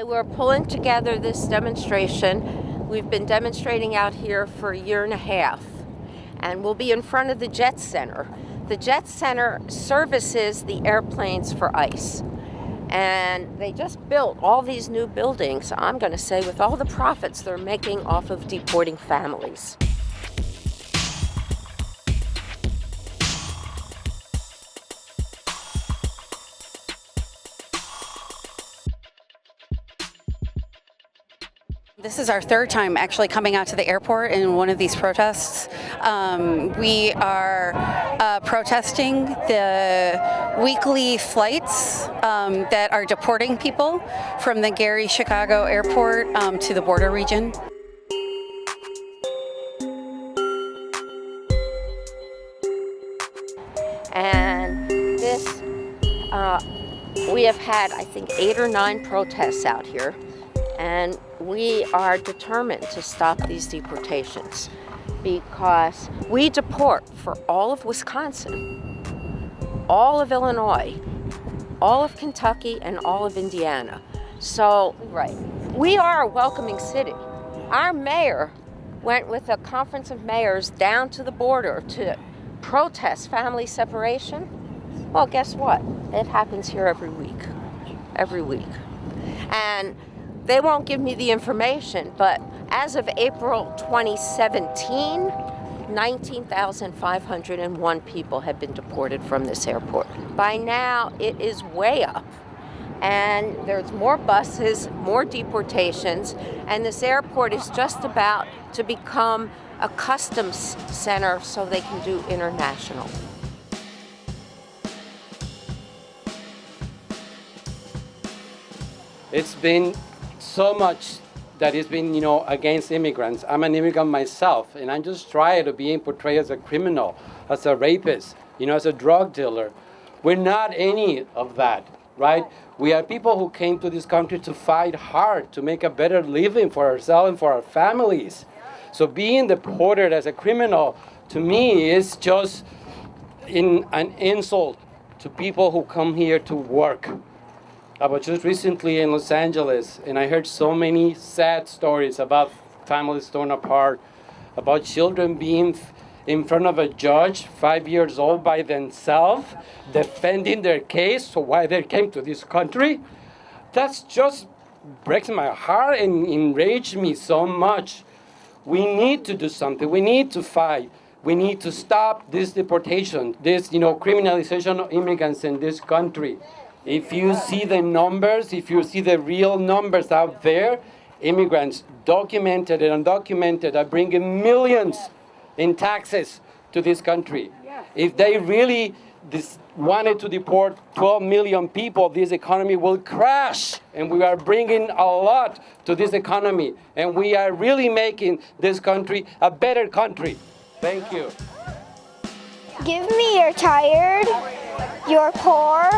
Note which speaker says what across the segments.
Speaker 1: we're pulling together this demonstration. We've been demonstrating out here for a year and a half, and we'll be in front of the Jet Center. The Jet Center services the airplanes for ICE, and they just built all these new buildings, I'm going to say, with all the profits they're making off of deporting families.
Speaker 2: This is our third time actually coming out to the airport in one of these protests. We are protesting the weekly flights that are deporting people from the Gary, Chicago airport to the border region.
Speaker 1: And this, we have had, I think, 8 or 9 protests out here. And we are determined to stop these deportations because we deport for all of Wisconsin, all of Illinois, all of Kentucky, and all of Indiana. So, right, we are a welcoming city. Our mayor went with a conference of mayors down to the border to protest family separation. Well, guess what? It happens here every week. And they won't give me the information, but as of April 2017, 19,501 people have been deported from this airport. By now, it is way up. And there's more buses, more deportations, and this airport is just about to become a customs center so they can do international.
Speaker 3: It's been so much that has been, against immigrants. I'm an immigrant myself, and I'm just trying to be portrayed as a criminal, as a rapist, as a drug dealer. We're not any of that, right? We are people who came to this country to fight hard, to make a better living for ourselves and for our families. So being deported as a criminal, to me, is just an insult to people who come here to work. I was just recently in Los Angeles, and I heard so many sad stories about families torn apart, about children being in front of a judge, 5 years old by themselves, defending their case, so why they came to this country. That's just breaks my heart and enrages me so much. We need to do something. We need to fight. We need to stop this deportation, this criminalization of immigrants in this country. If you see the numbers, if you see the real numbers out there, immigrants, documented and undocumented, are bringing millions in taxes to this country. If they really wanted to deport 12 million people, this economy will crash. And we are bringing a lot to this economy. And we are really making this country a better country. Thank you.
Speaker 4: Give me your tired, your poor,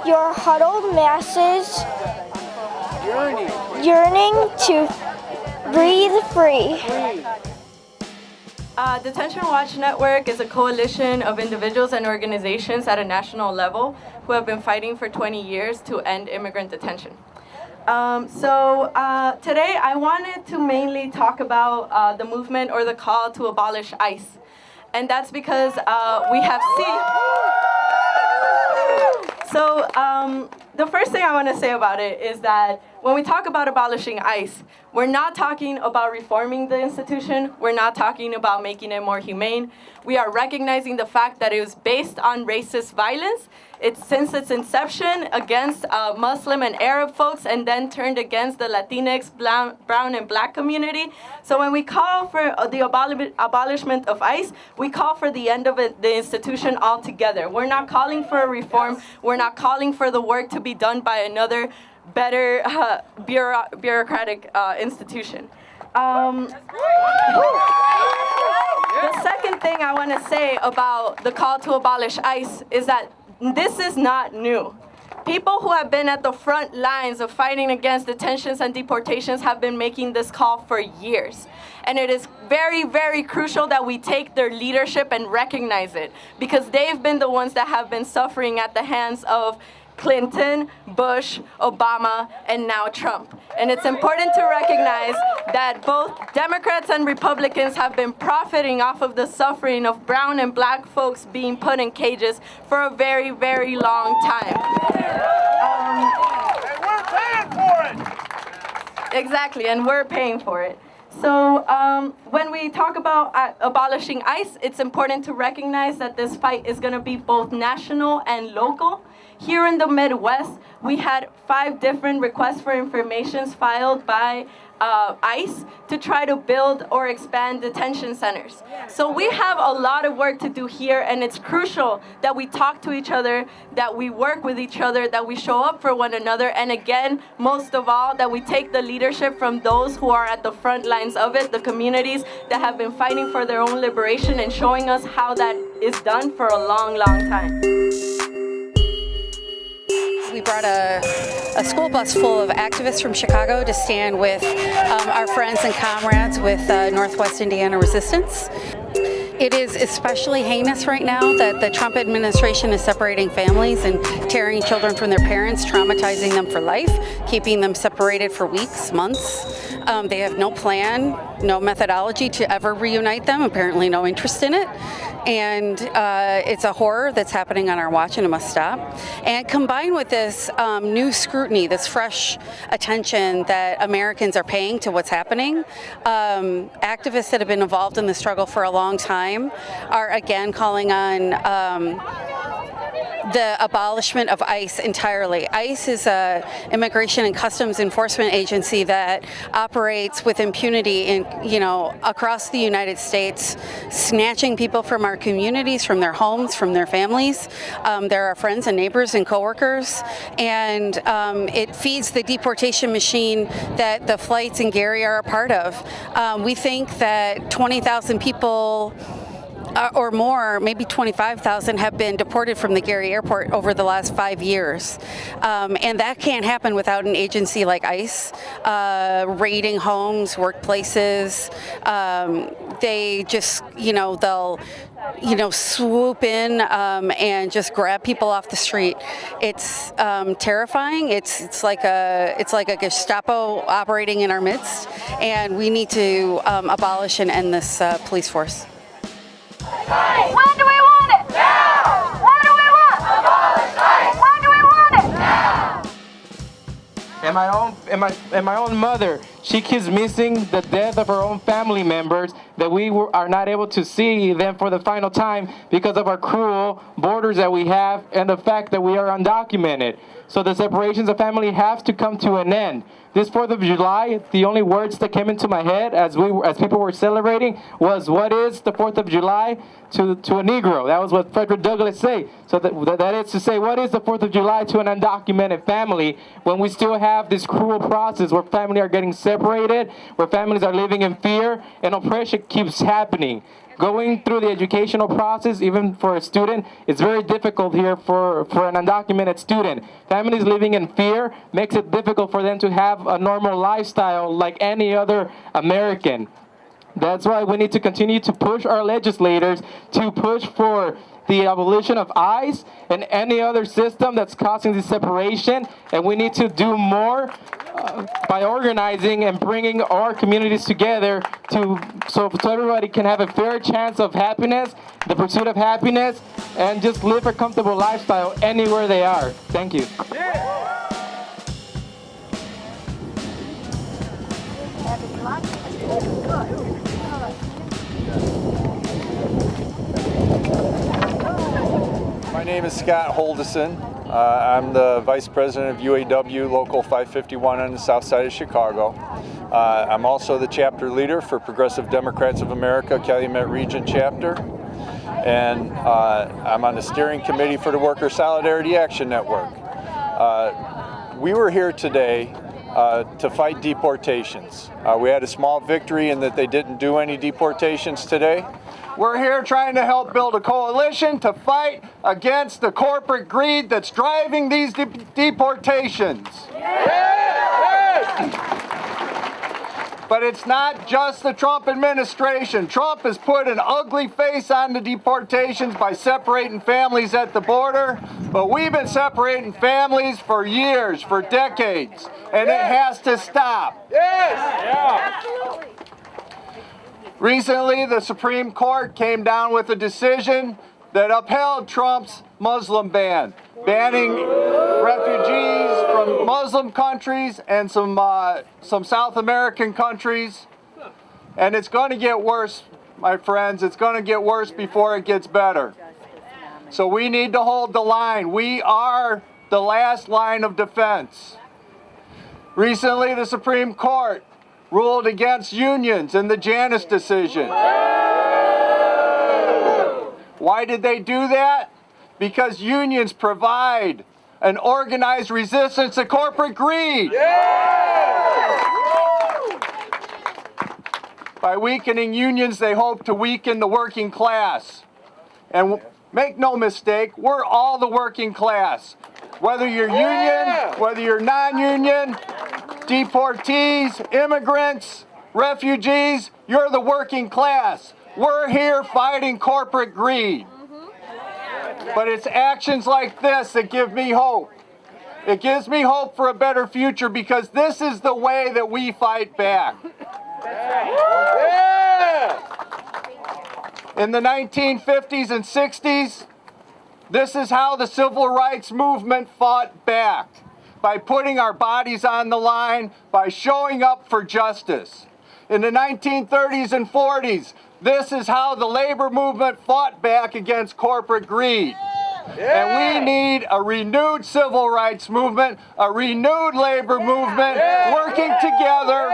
Speaker 4: your huddled masses yearning to breathe free.
Speaker 5: Detention Watch Network is a coalition of individuals and organizations at a national level who have been fighting for 20 years to end immigrant detention. Today I wanted to mainly talk about the movement or the call to abolish ICE. And that's because we have seen... So the first thing I want to say about it is that when we talk about abolishing ICE, we're not talking about reforming the institution. We're not talking about making it more humane. We are recognizing the fact that it was based on racist violence. It's since its inception against Muslim and Arab folks, and then turned against the Latinx, brown, and black community. So when we call for the abolishment of ICE, we call for the end of the institution altogether. We're not calling for a reform. We're not calling for the work to be done by another better bureaucratic institution. The second thing I want to say about the call to abolish ICE is that this is not new. People who have been at the front lines of fighting against detentions and deportations have been making this call for years. And it is very, very crucial that we take their leadership and recognize it, because they've been the ones that have been suffering at the hands of Clinton, Bush, Obama, and now Trump. And it's important to recognize that both Democrats and Republicans have been profiting off of the suffering of brown and black folks being put in cages for a very, very long time.
Speaker 6: And we're paying for it!
Speaker 5: Exactly, and we're paying for it. So when we talk about abolishing ICE, it's important to recognize that this fight is going to be both national and local. Here in the Midwest, we had 5 different requests for information filed by ICE to try to build or expand detention centers. So we have a lot of work to do here, and it's crucial that we talk to each other, that we work with each other, that we show up for one another, and again, most of all, that we take the leadership from those who are at the front lines of it, the communities that have been fighting for their own liberation and showing us how that is done for a long, long time.
Speaker 2: We brought a school bus full of activists from Chicago to stand with our friends and comrades with Northwest Indiana Resistance. It is especially heinous right now that the Trump administration is separating families and tearing children from their parents, traumatizing them for life, keeping them separated for weeks, months. They have no plan, no methodology to ever reunite them, apparently no interest in it. And it's a horror that's happening on our watch, and it must stop. And combined with this new scrutiny, this fresh attention that Americans are paying to what's happening, activists that have been involved in the struggle for a long time are again calling on the abolishment of ICE entirely. ICE is an immigration and customs enforcement agency that operates with impunity in, across the United States, snatching people from our communities, from their homes, from their families. They're our friends and neighbors and coworkers, and it feeds the deportation machine that the flights in Gary are a part of. We think that 20,000 people or more, maybe 25,000, have been deported from the Gary airport over the last 5 years. And that can't happen without an agency like ICE raiding homes, workplaces. They just, they'll swoop in and just grab people off the street. It's terrifying. It's like a Gestapo operating in our midst, and we need to abolish and end this police force.
Speaker 7: When do we want it? Now! What do we want? Abolish ICE! When do we want it? Now!
Speaker 8: And my own mother, she keeps missing the death of her own family members, that we are not able to see them for the final time because of our cruel borders that we have and the fact that we are undocumented. So the separations of family have to come to an end. This 4th of July, the only words that came into my head as people were celebrating was, what is the 4th of July to a Negro? That was what Frederick Douglass said. So that is to say, what is the 4th of July to an undocumented family when we still have this cruel process where families are getting separated, where families are living in fear, and oppression keeps happening. Going through the educational process, even for a student, it's very difficult here for an undocumented student. Families living in fear makes it difficult for them to have a normal lifestyle like any other American. That's why we need to continue to push our legislators to push for the abolition of ICE and any other system that's causing this separation. And we need to do more by organizing and bringing our communities together so everybody can have a fair chance of happiness, the pursuit of happiness, and just live a comfortable lifestyle anywhere they are. Thank you.
Speaker 9: My name is Scott Holdison. I'm the Vice President of UAW Local 551 on the south side of Chicago. I'm also the chapter leader for Progressive Democrats of America Calumet Region Chapter. And I'm on the steering committee for the Worker Solidarity Action Network. We were here today to fight deportations. We had a small victory in that they didn't do any deportations today. We're here trying to help build a coalition to fight against the corporate greed that's driving these deportations. But it's not just the Trump administration. Trump has put an ugly face on the deportations by separating families at the border, but we've been separating families for years, for decades, and it has to stop.
Speaker 6: Yes!
Speaker 9: Recently, the Supreme Court came down with a decision that upheld Trump's Muslim ban, banning refugees from Muslim countries and some South American countries. And it's going to get worse, my friends. It's going to get worse before it gets better. So we need to hold the line. We are the last line of defense. Recently, the Supreme Court ruled against unions in the Janus decision. Why did they do that? Because unions provide an organized resistance to corporate greed. By weakening unions, they hope to weaken the working class. And make no mistake, we're all the working class. Whether you're union, whether you're non-union, deportees, immigrants, refugees, you're the working class. We're here fighting corporate greed. But it's actions like this that give me hope. It gives me hope for a better future because this is the way that we fight back. In the 1950s and 60s, this is how the civil rights movement fought back. By putting our bodies on the line, by showing up for justice. In the 1930s and 40s, this is how the labor movement fought back against corporate greed. And we need a renewed civil rights movement, a renewed labor movement, working together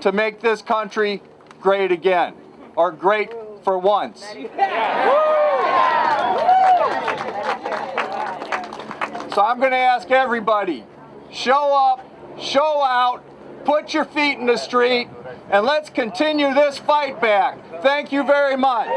Speaker 9: to make this country great again, or great for once. So I'm going to ask everybody, show up, show out, put your feet in the street, and let's continue this fight back. Thank you very much.